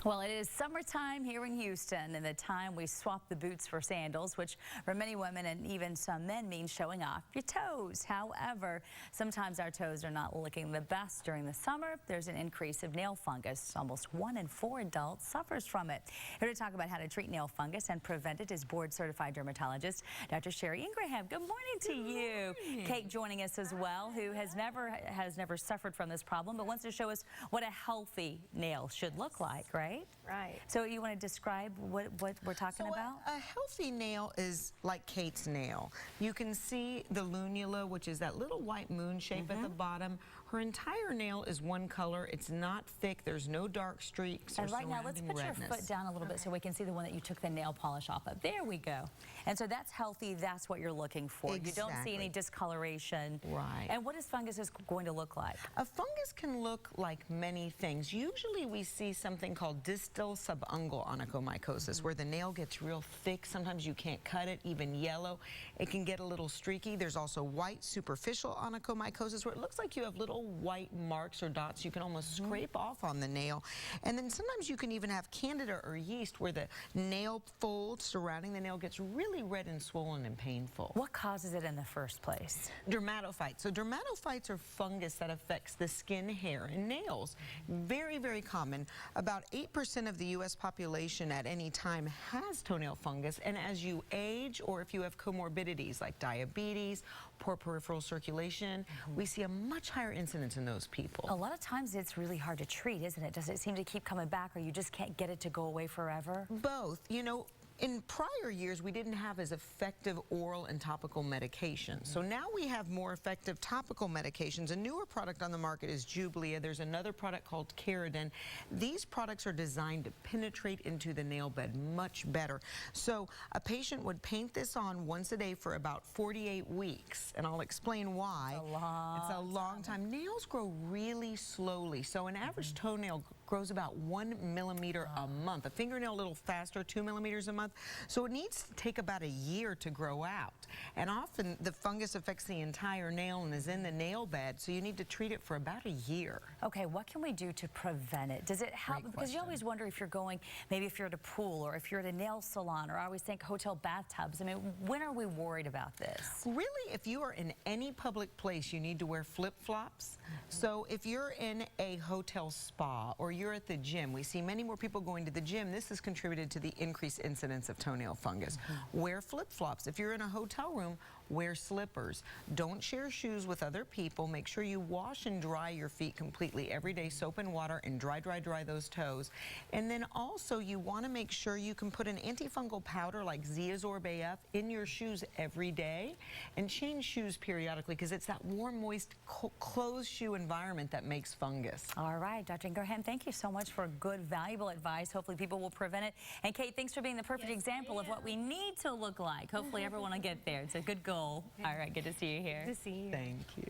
Well, it is summertime here in Houston, and the time we swap the boots for sandals, which for many women and even some men means showing off your toes. However, sometimes our toes are not looking the best during the summer. There's an increase of nail fungus. Almost 1 in 4 adults suffers from it. Here to talk about how to treat nail fungus and prevent it is board-certified dermatologist Dr. Sherry Ingraham. Good morning to you. Kate joining us as well, who has never suffered from this problem, but wants to show us what a healthy nail should look like, right? Right. So you want to describe what we're talking about? A healthy nail is like Kate's nail. You can see the lunula, which is that little white moon shape at the bottom. Her entire nail is one color. It's not thick. There's no dark streaks. And right now, let's put your foot down a little bit so we can see the one that you took the nail polish off of. There we go. And so that's healthy. That's what you're looking for. Exactly. You don't see any discoloration. Right. And what is fungus going to look like? A fungus can look like many things. Usually we see something called distal subungual onychomycosis, where the nail gets real thick. Sometimes you can't cut it, even yellow. It can get a little streaky. There's also white superficial onychomycosis, where it looks like you have little white marks or dots you can almost scrape off on the nail. And then sometimes you can even have candida or yeast, where the nail fold surrounding the nail gets really red and swollen and painful. What causes it in the first place? Dermatophytes. So dermatophytes are fungus that affects the skin, hair, and nails. Very, very common. About 8% of the U.S. population at any time has toenail fungus, and as you age or if you have comorbidities like diabetes, poor peripheral circulation, we see a much higher incidence in those people. A lot of times it's really hard to treat, isn't it? Does it seem to keep coming back, or you just can't get it to go away forever? Both. You know, in prior years, we didn't have as effective oral and topical medications. So now we have more effective topical medications. A newer product on the market is Jublia. There's another product called Keratin. These products are designed to penetrate into the nail bed much better. So a patient would paint this on once a day for about 48 weeks. And I'll explain why. It's a long time. Nails grow really slowly. So an average toenail grows about 1 millimeter a month. A fingernail a little faster, 2 millimeters a month. So it needs to take about a year to grow out. And often the fungus affects the entire nail and is in the nail bed, so you need to treat it for about a year. Okay, what can we do to prevent it? Does it help? Because you always wonder if you're going, maybe if you're at a pool or if you're at a nail salon, or I always think hotel bathtubs. I mean, when are we worried about this? Really, if you are in any public place, you need to wear flip-flops. So if you're in a hotel spa or you're at the gym, we see many more people going to the gym. This has contributed to the increased incidence of toenail fungus. Wear flip-flops. If you're in a hotel room, wear slippers. Don't share shoes with other people. Make sure you wash and dry your feet completely every day, soap and water, and dry those toes. And then also you want to make sure you can put an antifungal powder like Ziazorb AF in your shoes every day, and change shoes periodically, because it's that warm, moist, closed shoe environment that makes fungus. All right, Dr. Ingraham, thank you so much for good, valuable advice. Hopefully people will prevent it. And Kate, thanks for being the perfect example of what we need to look like. Hopefully everyone will get there. It's a good goal. All right, good to see you here. Good to see you. Thank you.